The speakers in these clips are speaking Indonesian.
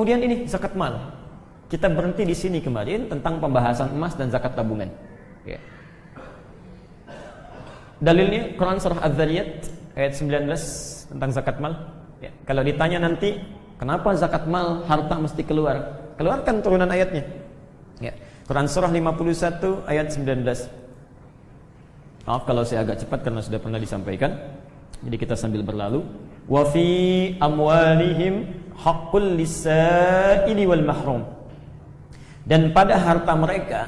Kemudian ini zakat mal. Kita berhenti di sini kemarin tentang pembahasan emas dan zakat tabungan. Ya. Dalilnya Quran surah Az-Zariyat ayat 19 tentang zakat mal. Ya. Kalau ditanya nanti kenapa zakat mal harta mesti keluar? Keluarkan turunan ayatnya. Ya. Quran surah 51 ayat 19. Maaf kalau saya agak cepat karena sudah pernah disampaikan. Jadi kita sambil berlalu. Wa fi amwalihim haqqul lis-sa'ili wal mahrum. Dan pada harta mereka,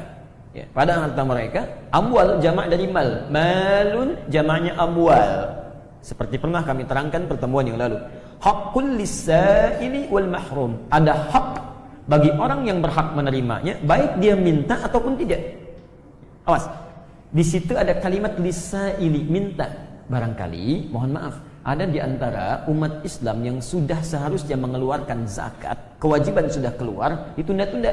ya, pada harta mereka, amwal jamak dari mal, malun jamaknya amwal. Seperti pernah kami terangkan pertemuan yang lalu. Haqqul lis-sa'ili wal mahrum. Ada hak bagi orang yang berhak menerimanya, baik dia minta ataupun tidak. Awas. Di situ ada kalimat lis-sa'ili, minta. Barangkali, mohon maaf, ada di antara umat Islam yang sudah seharusnya mengeluarkan zakat, kewajiban sudah keluar, ditunda-tunda.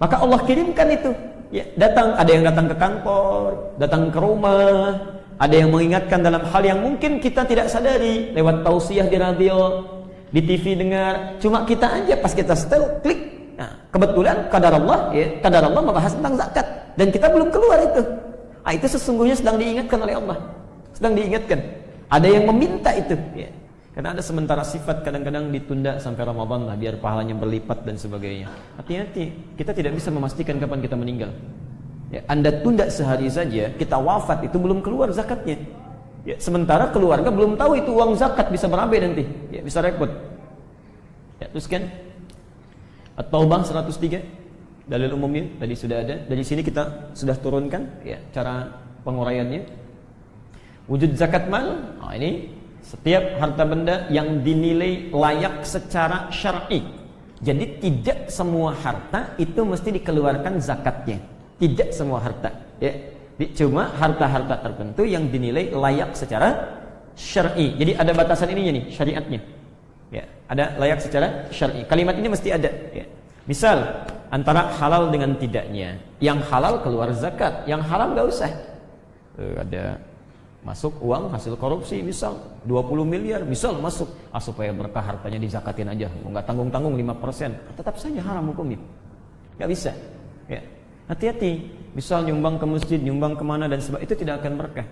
Maka Allah kirimkan itu. Ya, datang, ada yang datang ke kantor, datang ke rumah, ada yang mengingatkan dalam hal yang mungkin kita tidak sadari, lewat tausiah di radio, di TV dengar, cuma kita aja pas kita setel, klik. Nah, kebetulan kadar Allah membahas tentang zakat dan kita belum keluar itu. Nah, itu sesungguhnya sedang diingatkan oleh Allah. Sedang diingatkan. Ada yang meminta itu, ya. Karena ada sementara sifat kadang-kadang ditunda sampai Ramadan lah biar pahalanya berlipat dan sebagainya. Hati-hati, kita tidak bisa memastikan kapan kita meninggal. Ya, Anda tunda sehari saja, kita wafat itu belum keluar zakatnya. Ya, sementara keluarga belum tahu itu uang zakat bisa berabe nanti, ya, bisa repot. Ya, teruskan. At-Taubah 103 dalil umumnya tadi sudah ada. Dari sini kita sudah turunkan, ya, cara penguraiannya. Wujud zakat mal, nah ini setiap harta benda yang dinilai layak secara syar'i. Jadi tidak semua harta itu mesti dikeluarkan zakatnya. Tidak semua harta, ya. Cuma harta-harta tertentu yang dinilai layak secara syar'i. Jadi ada batasan ininya nih, syariatnya. Ya, ada layak secara syar'i. Kalimat ini mesti ada, ya. Misal antara halal dengan tidaknya. Yang halal keluar zakat, yang haram enggak usah. Ada masuk uang hasil korupsi misal 20 miliar misal masuk, supaya berkah hartanya dizakatin aja, enggak tanggung-tanggung 5%, tetap saja haram hukumnya, enggak bisa, ya. Hati-hati, misal nyumbang ke masjid, nyumbang kemana dan sebagainya, itu tidak akan berkah.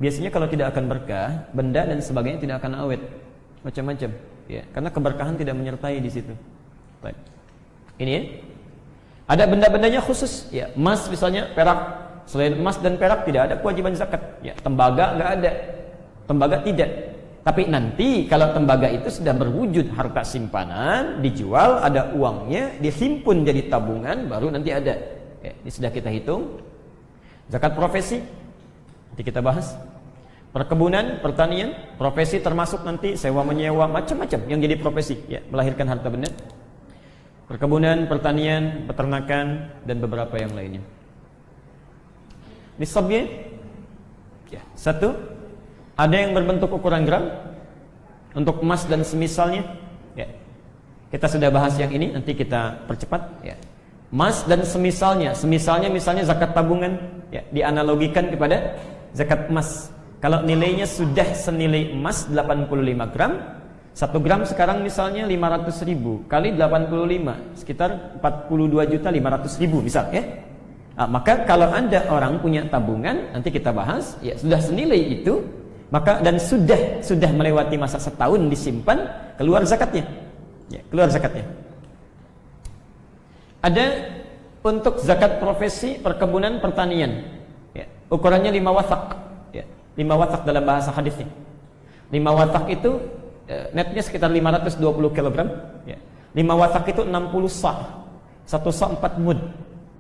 Biasanya kalau tidak akan berkah, benda dan sebagainya tidak akan awet, macam-macam, ya, karena keberkahan tidak menyertai di situ. Baik. Ini ya. Ada benda-bendanya khusus, ya, emas misalnya, perak. Selain emas dan perak tidak ada kewajiban zakat. Ya, tembaga enggak ada. Tembaga tidak. Tapi nanti kalau tembaga itu sudah berwujud harta simpanan, dijual, ada uangnya, dihimpun jadi tabungan, baru nanti ada. Ya, ini sudah kita hitung. Zakat profesi nanti kita bahas. Perkebunan, pertanian, profesi termasuk nanti sewa menyewa, macam-macam yang jadi profesi, ya, melahirkan harta benda. Perkebunan, pertanian, peternakan dan beberapa yang lainnya. Nisabnya, ya, satu, ada yang berbentuk ukuran gram untuk emas dan semisalnya, ya. Kita sudah bahas yang ini, nanti kita percepat, ya. Emas dan semisalnya, misalnya zakat tabungan, ya, dianalogikan kepada zakat emas. Kalau nilainya sudah senilai emas 85 gram, 1 gram sekarang misalnya 500.000 kali 85, sekitar 42.500.000 misal, ya. Nah, maka kalau ada orang punya tabungan, nanti kita bahas, ya, sudah senilai itu, maka dan sudah melewati masa setahun disimpan, keluar zakatnya, ya, keluar zakatnya. Ada untuk zakat profesi, perkebunan, pertanian, ya, ukurannya 5 wathaq, ya, 5 wathaq dalam bahasa hadisnya. 5 wathaq itu netnya sekitar 520 kg, ya. 5 wathaq itu 60 sa', 1 sa' 4 mud,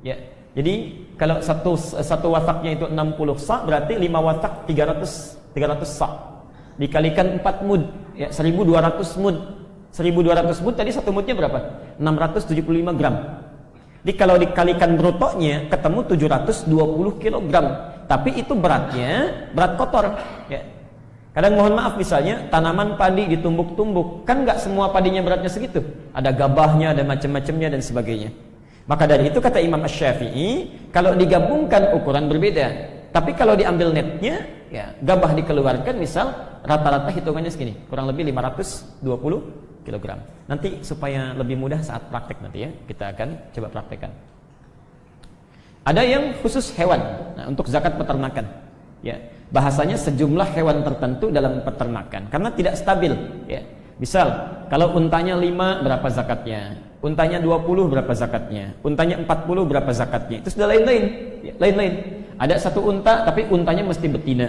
ya. Jadi kalau satu wathaknya itu 60 sa', berarti 5 wathak 300 sa'. Dikalikan 4 mud, ya, 1200 mud. 1200 mud tadi satu mudnya berapa? 675 gram. Jadi kalau dikalikan brutonya ketemu 720 kg. Tapi itu beratnya berat kotor, ya. Kadang mohon maaf misalnya tanaman padi ditumbuk-tumbuk, kan nggak semua padinya beratnya segitu. Ada gabahnya, ada macam-macamnya dan sebagainya. Maka dari itu kata Imam Asy-Syafi'i, kalau digabungkan ukuran berbeda. Tapi kalau diambil netnya, ya, gabah dikeluarkan misal rata-rata hitungannya segini, kurang lebih 520 kilogram. Nanti supaya lebih mudah saat praktek nanti ya, kita akan coba praktekkan. Ada yang khusus hewan. Nah, untuk zakat peternakan. Ya, bahasanya sejumlah hewan tertentu dalam peternakan karena tidak stabil, ya. Misal, kalau untanya 5 berapa zakatnya? Untanya 20 berapa zakatnya? Untanya 40 berapa zakatnya? Itu sudah lain-lain, ya, lain-lain. Ada satu unta tapi untanya mesti betina.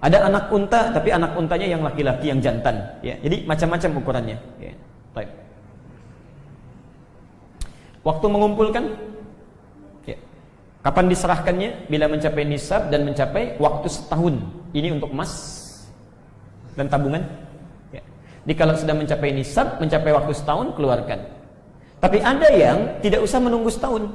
Ada anak unta tapi anak untanya yang laki-laki, yang jantan, ya. Jadi macam-macam ukurannya, ya. Baik. Waktu mengumpulkan, ya. Kapan diserahkannya? Bila mencapai nisab dan mencapai waktu setahun. Ini untuk emas dan tabungan, ya. Jadi kalau sudah mencapai nisab, mencapai waktu setahun, keluarkan. Tapi ada yang tidak usah menunggu setahun,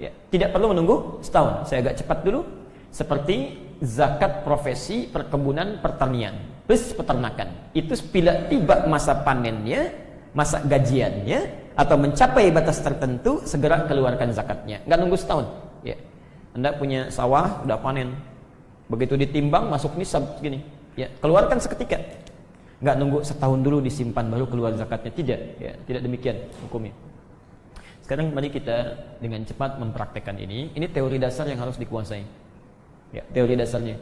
ya. Tidak perlu menunggu setahun. Saya agak cepat dulu. Seperti zakat profesi perkebunan pertanian plus peternakan. Itu bila tiba masa panennya, masa gajiannya, atau mencapai batas tertentu, segera keluarkan zakatnya. Nggak nunggu setahun, ya. Anda punya sawah, udah panen, begitu ditimbang masuk nisab segini, ya, keluarkan seketika. Nggak nunggu setahun dulu disimpan baru keluar zakatnya. Tidak, ya, tidak demikian hukumnya. Sekarang mari kita dengan cepat mempraktekkan ini. Ini teori dasar yang harus dikuasai. Ya, teori dasarnya.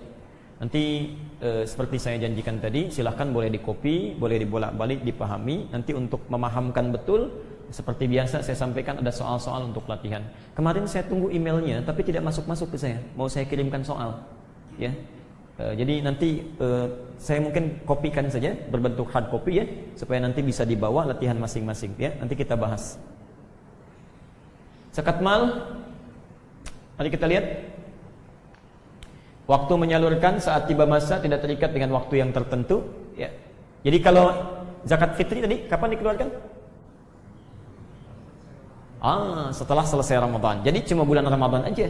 Nanti seperti saya janjikan tadi, silahkan boleh dikopi, boleh dibolak-balik, dipahami. Nanti untuk memahamkan betul, seperti biasa saya sampaikan ada soal-soal untuk latihan. Kemarin saya tunggu emailnya, tapi tidak masuk-masuk ke saya. Mau saya kirimkan soal, ya. Jadi nanti saya mungkin kopikan saja berbentuk hard copy, ya, supaya nanti bisa dibawa latihan masing-masing, ya. Nanti kita bahas. Zakat mal, mari kita lihat. Waktu menyalurkan saat tiba masa tidak terikat dengan waktu yang tertentu, ya. Jadi kalau zakat fitri tadi kapan dikeluarkan? Setelah selesai Ramadan. Jadi cuma bulan Ramadan aja.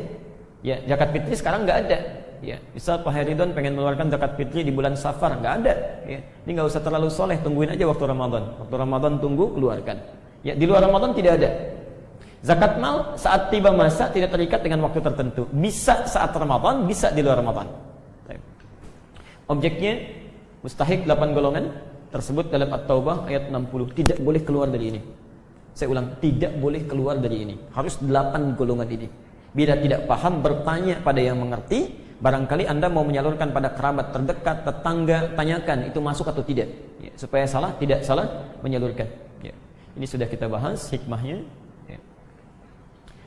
Ya, zakat fitri sekarang nggak ada. Ya, misal Pak Heridon pengen mengeluarkan zakat fitri di bulan Safar, nggak ada. Ya, ini nggak usah terlalu soleh, tungguin aja waktu Ramadan. Waktu Ramadan tunggu, keluarkan. Ya, di luar Ramadan tidak ada. Zakat mal saat tiba masa tidak terikat dengan waktu tertentu. Bisa saat Ramadan, bisa di luar Ramadan. Objeknya mustahik 8 golongan tersebut dalam At-Taubah ayat 60. Tidak boleh keluar dari ini. Saya ulang, tidak boleh keluar dari ini. Harus 8 golongan ini. Bila tidak paham, bertanya pada yang mengerti. Barangkali Anda mau menyalurkan pada kerabat terdekat, tetangga, tanyakan itu masuk atau tidak, ya, supaya tidak salah menyalurkan, ya. Ini sudah kita bahas hikmahnya.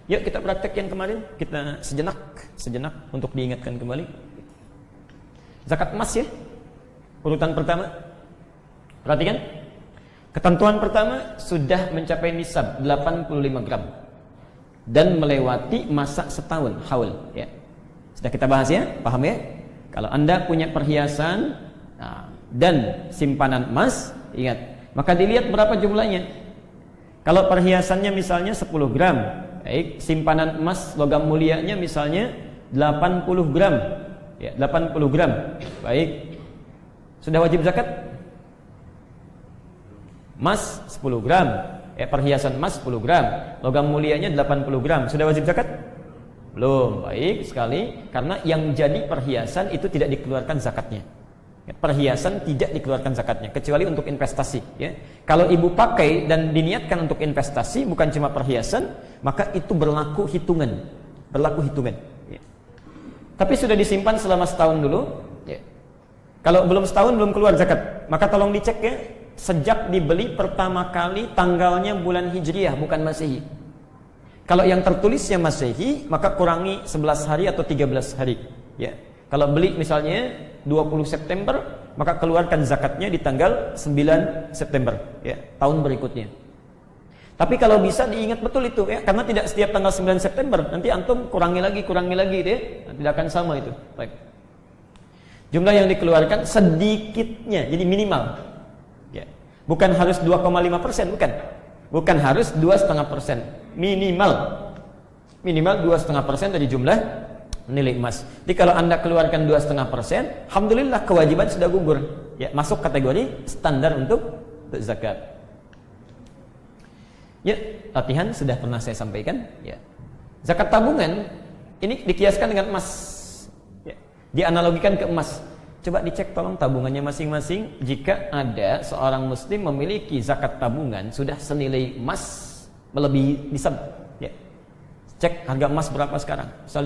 Yuk kita praktek yang kemarin, kita sejenak untuk diingatkan kembali. Zakat emas, ya, urutan pertama. Perhatikan, ketentuan pertama sudah mencapai nisab 85 gram dan melewati masa setahun haul, ya. Sudah kita bahas, ya, paham, ya? Kalau Anda punya perhiasan dan simpanan emas, ingat, maka dilihat berapa jumlahnya. Kalau perhiasannya misalnya 10 gram, baik, simpanan emas logam mulianya misalnya 80 gram, ya, 80 gram, baik, sudah wajib zakat. Emas 10 gram, ya, perhiasan emas 10 gram, logam mulianya 80 gram, sudah wajib zakat? Belum. Baik sekali, karena yang jadi perhiasan itu tidak dikeluarkan zakatnya. Perhiasan tidak dikeluarkan zakatnya kecuali untuk investasi, ya. Kalau ibu pakai dan diniatkan untuk investasi, bukan cuma perhiasan, maka itu berlaku hitungan, ya. Tapi sudah disimpan selama setahun dulu, ya. Kalau belum setahun belum keluar zakat, maka tolong dicek, ya, sejak dibeli pertama kali tanggalnya bulan Hijriah bukan Masehi. Kalau yang tertulisnya Masehi, maka kurangi 11 hari atau 13 hari, ya. Kalau beli misalnya 20 September, maka keluarkan zakatnya di tanggal 9 September, ya, tahun berikutnya. Tapi kalau bisa diingat betul itu, ya, karena tidak setiap tanggal 9 September, nanti antum kurangi lagi, ya, tidak akan sama itu. Baik. Jumlah yang dikeluarkan sedikitnya, jadi minimal, ya. Bukan harus 2,5%, bukan harus 2,5%, minimal 2,5% dari jumlah nilai emas. Jadi kalau Anda keluarkan 2,5%, alhamdulillah kewajiban sudah gugur, ya, masuk kategori standar untuk zakat. Ya, latihan sudah pernah saya sampaikan, ya. Zakat tabungan ini dikiaskan dengan emas, ya, dianalogikan ke emas. Coba dicek tolong tabungannya masing-masing. Jika ada seorang muslim memiliki zakat tabungan sudah senilai emas melebihi nisab, ya. Cek harga emas berapa sekarang. Misal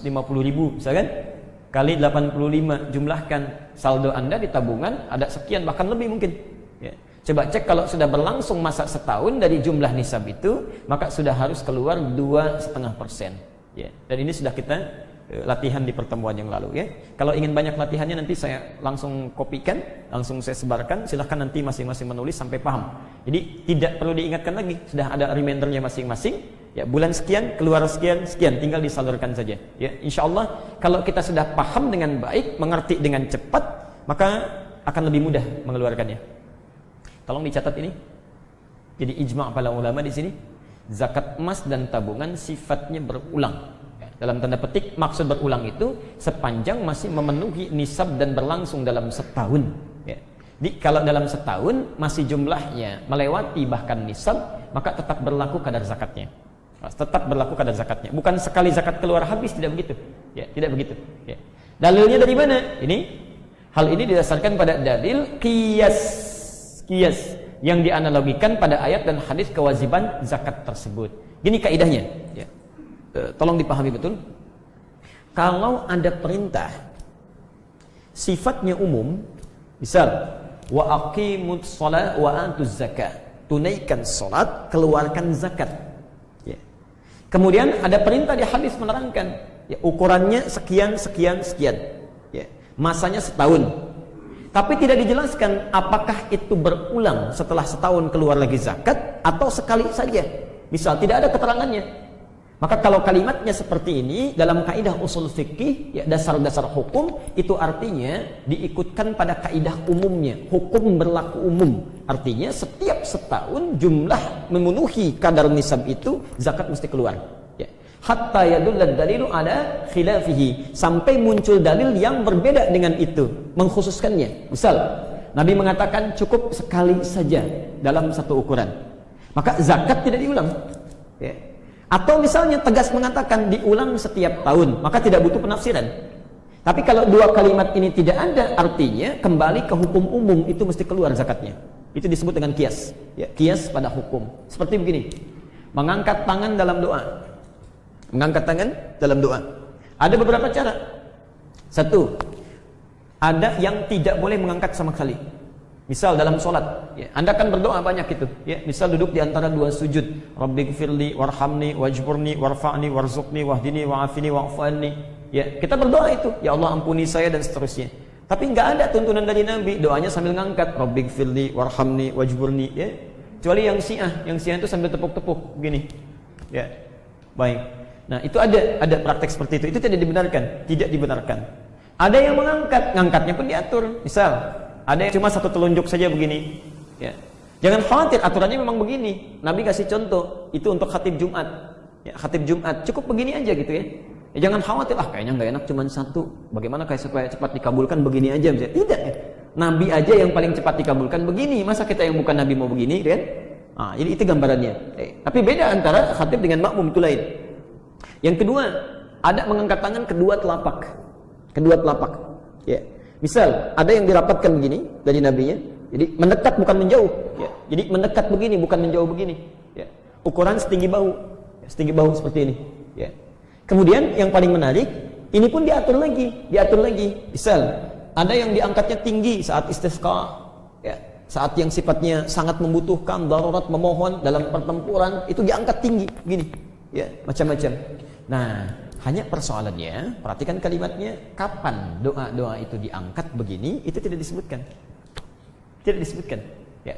550.000 misalkan, kali 85, jumlahkan saldo Anda di tabungan ada sekian, bahkan lebih mungkin, ya. Coba cek kalau sudah berlangsung masa setahun dari jumlah nisab itu, maka sudah harus keluar 2,5%, ya. Dan ini sudah kita latihan di pertemuan yang lalu, ya. Kalau ingin banyak latihannya nanti saya langsung kopikan, langsung saya sebarkan, silahkan nanti masing-masing menulis sampai paham. Jadi tidak perlu diingatkan lagi, sudah ada remindernya masing-masing. Ya, bulan sekian keluar sekian sekian, tinggal disalurkan saja. Ya, insya Allah kalau kita sudah paham dengan baik, mengerti dengan cepat, maka akan lebih mudah mengeluarkannya. Tolong dicatat ini. Jadi ijma' para ulama di sini, zakat emas dan tabungan sifatnya berulang. Ya, dalam tanda petik maksud berulang itu sepanjang masih memenuhi nisab dan berlangsung dalam setahun. Ya. Jadi kalau dalam setahun masih jumlahnya melewati bahkan nisab, maka tetap berlaku kadar zakatnya. Tetap berlaku kadar zakatnya. Bukan sekali zakat keluar habis, tidak begitu. Ya, tidak begitu. Ya. Dalilnya dari mana? Hal ini didasarkan pada dalil qiyas yang dianalogikan pada ayat dan hadis kewajiban zakat tersebut. Gini kaidahnya, ya. Tolong dipahami betul. Kalau ada perintah sifatnya umum, misal wa aqimut shalah wa atuz zakat, tunaikan salat, keluarkan zakat. Kemudian ada perintah di hadis menerangkan, ya, ukurannya sekian, ya, masanya setahun. Tapi tidak dijelaskan apakah itu berulang setelah setahun keluar lagi zakat atau sekali saja. Misal tidak ada keterangannya. Maka kalau kalimatnya seperti ini dalam kaidah usul fikih, ya, dasar-dasar hukum, itu artinya diikutkan pada kaidah umumnya. Hukum berlaku umum. Artinya setiap setahun jumlah memenuhi kadar nisab itu zakat mesti keluar. Ya. Hatta yadullad dalilu ala khilafihi, sampai muncul dalil yang berbeda dengan itu, mengkhususkannya. Misal Nabi mengatakan cukup sekali saja dalam satu ukuran, maka zakat tidak diulang. Ya. Atau misalnya tegas mengatakan diulang setiap tahun, maka tidak butuh penafsiran. Tapi kalau dua kalimat ini tidak ada, artinya kembali ke hukum umum, itu mesti keluar zakatnya. Itu disebut dengan qiyas, ya, qiyas pada hukum. Seperti begini, mengangkat tangan dalam doa. Mengangkat tangan dalam doa. Ada beberapa cara. Satu, ada yang tidak boleh mengangkat sama sekali. Misal dalam sholat, ya, Anda kan berdoa banyak itu, ya. Misal duduk di antara dua sujud, Rabbighfirli warhamni wajburni warfa'ni warzuqni wahdini wa'afini wa'fu'anni. Ya, kita berdoa itu, ya Allah ampuni saya dan seterusnya. Tapi nggak ada tuntunan dari Nabi, doanya sambil ngangkat, Rabbighfirli warhamni wajburni, ya. Kecuali yang Syiah itu sambil tepuk-tepuk begini. Ya. Baik. Nah, itu ada praktek seperti itu. Itu tidak dibenarkan. Ada yang mengangkat, ngangkatnya pun diatur. Misal ada yang cuma satu telunjuk saja begini, ya. Jangan khawatir, aturannya memang begini. Nabi kasih contoh, itu untuk khatib Jumat. Ya, khatib Jumat cukup begini aja gitu, ya. Ya jangan khawatir, kayaknya nggak enak cuma satu. Bagaimana kayak supaya cepat dikabulkan begini aja, misalnya. Tidak, ya. Nabi aja yang paling cepat dikabulkan begini. Masa kita yang bukan Nabi mau begini, kan? Jadi itu gambarannya. Tapi beda antara khatib dengan makmum, itu lain. Yang kedua, ada mengangkat tangan kedua telapak. Ya. Misal ada yang dirapatkan begini dari nabinya, jadi mendekat bukan menjauh, ya. Jadi mendekat begini bukan menjauh begini, ya. Ukuran setinggi bahu seperti ini, ya. Kemudian yang paling menarik, ini pun diatur lagi. Misal ada yang diangkatnya tinggi saat istisqa, ya. Saat yang sifatnya sangat membutuhkan, darurat, memohon dalam pertempuran, itu diangkat tinggi begini, ya, macam-macam. Nah, hanya persoalannya, perhatikan kalimatnya, kapan doa-doa itu diangkat begini, itu tidak disebutkan. Ya.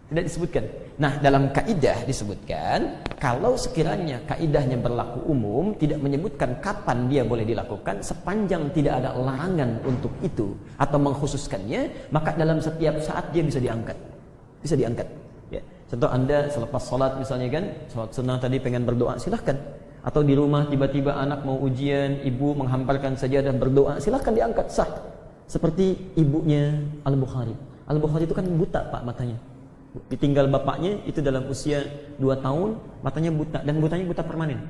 Tidak disebutkan. Nah, dalam kaidah disebutkan, kalau sekiranya kaidahnya berlaku umum, tidak menyebutkan kapan dia boleh dilakukan, sepanjang tidak ada larangan untuk itu, atau mengkhususkannya, maka dalam setiap saat dia bisa diangkat. Ya. Contoh Anda selepas sholat misalnya kan, sholat sunnah tadi pengen berdoa, silahkan. Atau di rumah tiba-tiba anak mau ujian, ibu menghamparkan sajadah berdoa, silahkan diangkat, sah. Seperti ibunya Al-Bukhari. Al-Bukhari itu kan buta pak matanya. Ditinggal bapaknya itu dalam usia 2 tahun, matanya buta, dan butanya buta permanen.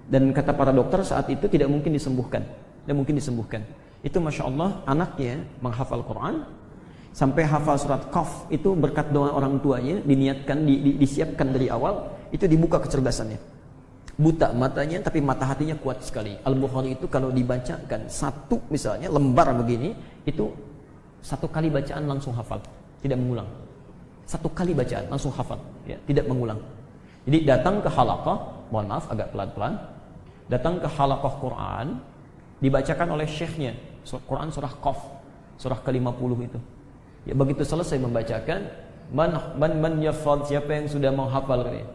Dan kata para dokter saat itu tidak mungkin disembuhkan. Itu Masya Allah anaknya menghafal Quran sampai hafal surat Qaf, itu berkat doa orang tuanya, diniatkan, disiapkan dari awal, itu dibuka kecerdasannya. Buta matanya tapi mata hatinya kuat sekali. Al-Bukhari itu kalau dibacakan satu misalnya lembar begini, itu satu kali bacaan langsung hafal, tidak mengulang. Satu kali bacaan langsung hafal, ya, tidak mengulang. Jadi datang ke halaqah, mohon maaf agak pelan-pelan, datang ke halaqah Quran, dibacakan oleh syekhnya Quran surah Qaf, surah ke-50 itu. Ya, begitu selesai membacakan, man yafad, siapa yang sudah menghafal ini?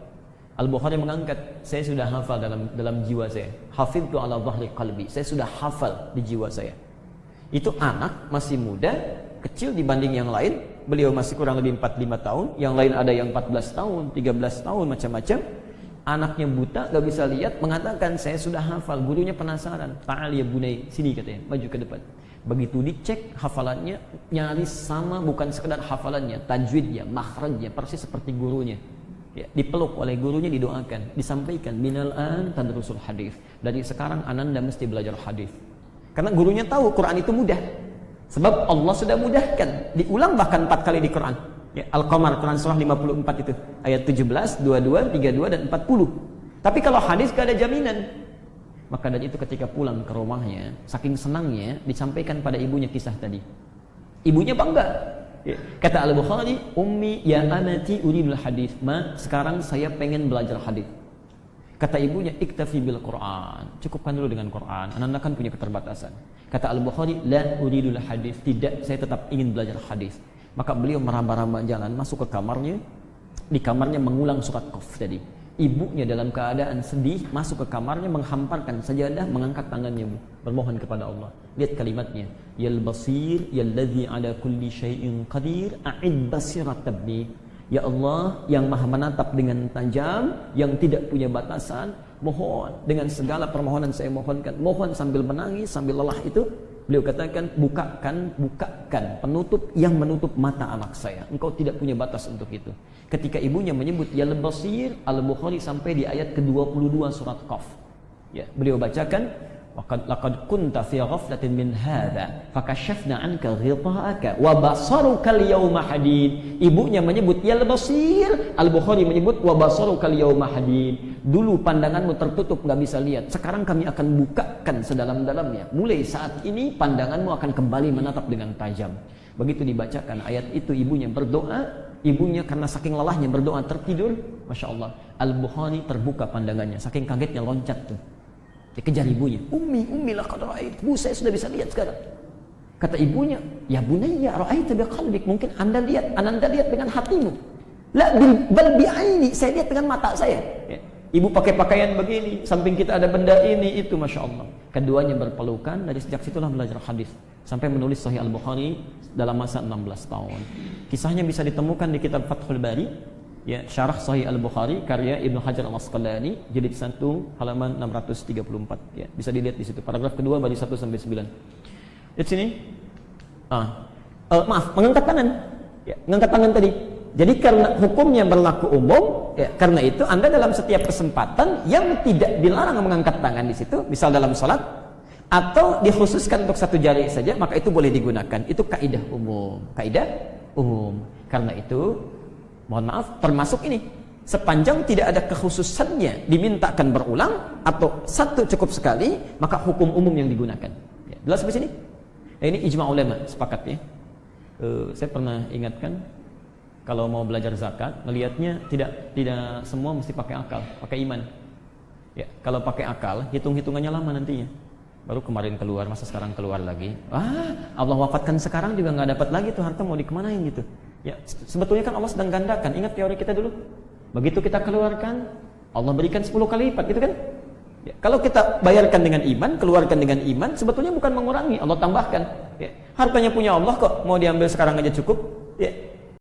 Al-Bukhari mengangkat, saya sudah hafal dalam jiwa saya. Hafidtu ala dhahri qalbi, saya sudah hafal di jiwa saya. Itu anak masih muda, kecil dibanding yang lain. Beliau masih kurang lebih 45 tahun, yang lain ada yang 14 tahun, 13 tahun, macam-macam. Anaknya buta, gak bisa lihat, mengatakan saya sudah hafal. Gurunya penasaran, ta'al ya bunai, sini katanya, maju ke depan. Begitu dicek hafalannya, nyaris sama, bukan sekedar hafalannya, tajwidnya, makhrajnya, persis seperti gurunya. Ya, dipeluk oleh gurunya, didoakan, disampaikan, minal an tadrusul hadis. Dari sekarang ananda mesti belajar hadis. Karena gurunya tahu Quran itu mudah. Sebab Allah sudah mudahkan. Diulang bahkan 4 kali di Quran. Ya, Al-Qamar, Quran surah 54 itu. Ayat 17, 22, 32, dan 40. Tapi kalau hadis gak ada jaminan. Maka dari itu ketika pulang ke rumahnya, saking senangnya disampaikan pada ibunya kisah tadi. Ibunya bangga. Ya. Kata Al-Bukhari, ummi ya amati uridul hadis. Ma, sekarang saya pengen belajar hadis. Kata ibunya, iktafi bil Quran. Cukupkan dulu dengan Quran. Ananda kan punya keterbatasan. Kata Al-Bukhari, la uridul hadis. Tidak, saya tetap ingin belajar hadis. Maka beliau meraba-raba jalan masuk ke kamarnya. Di kamarnya mengulang surat Qaf tadi. Ibunya dalam keadaan sedih masuk ke kamarnya, menghamparkan sajadah, mengangkat tangannya bermohon kepada Allah. Lihat kalimatnya, yal basir yalladzi ala kulli syai'in qadir a'id basirat tabni. Ya Allah yang maha menatap dengan tajam, yang tidak punya batasan, mohon dengan segala permohonan saya mohonkan. Mohon sambil menangis, sambil lelah itu beliau katakan, bukakan penutup yang menutup mata anak saya. Engkau tidak punya batas untuk itu. Ketika ibunya menyebut ya al-basir, Al-Bukhari sampai di ayat ke-22 surat Qaf. Ya, beliau bacakan, laqad kunta fi ghaflatin min hadza fakashafna anka ghita'aka wa basaruka al-yawma hadid. Ibunya menyebut ya al-basir, Al-Bukhari menyebut wa basaruka al-yawma hadid. Dulu pandanganmu tertutup, nggak bisa lihat. Sekarang kami akan bukakan sedalam-dalamnya. Mulai saat ini pandanganmu akan kembali menatap dengan tajam. Begitu dibacakan ayat itu, ibunya berdoa. Ibunya karena saking lelahnya berdoa tertidur. Masya Allah, Al-Bukhari terbuka pandangannya. Saking kagetnya loncat tuh. Dia kejar ibunya. Ummi laqad ra'ait. Bu, saya sudah bisa lihat sekarang. Kata ibunya, ya bunayya ra'aita biqalbik. Mungkin Anda lihat dengan hatimu. La bal bi'aini. Saya lihat dengan mata saya. Ya. Ibu pakai pakaian begini, samping kita ada benda ini, itu, Masya Allah. Keduanya berpelukan, dari sejak situlah belajar hadis. Sampai menulis Sahih Al-Bukhari dalam masa 16 tahun. Kisahnya bisa ditemukan di kitab Fathul Bari, ya, Syarah Sahih Al-Bukhari, karya Ibnu Hajar Al-Asqalani, jilid 1, halaman 634. Ya, bisa dilihat di situ, paragraf kedua, baris 1 sampai 9. Lihat sini. Maaf, mengangkat tangan. Ya, mengangkat tangan tadi. Jadi karena hukumnya berlaku umum, ya, karena itu Anda dalam setiap kesempatan yang tidak dilarang mengangkat tangan di situ, misal dalam salat, atau dikhususkan untuk satu jari saja, maka itu boleh digunakan. Itu kaidah umum. Kaidah umum. Karena itu, mohon maaf, termasuk ini. Sepanjang tidak ada kekhususannya, dimintakan berulang, atau satu cukup sekali, maka hukum umum yang digunakan. Ya, jelas sampai sini? Nah, ini ijma' ulama, sepakat ya. Saya pernah ingatkan, kalau mau belajar zakat, melihatnya tidak semua mesti pakai akal, pakai iman. Ya, kalau pakai akal, hitung-hitungannya lama nantinya. Baru kemarin keluar, masa sekarang keluar lagi. Allah wafatkan sekarang juga nggak dapat lagi tuh harta, mau dikemanain gitu. Ya, sebetulnya kan Allah sedang gandakan. Ingat teori kita dulu. Begitu kita keluarkan, Allah berikan 10 kali lipat, gitu kan? Ya, kalau kita bayarkan dengan iman, keluarkan dengan iman, sebetulnya bukan mengurangi, Allah tambahkan. Ya, hartanya punya Allah kok, mau diambil sekarang aja cukup. Ya.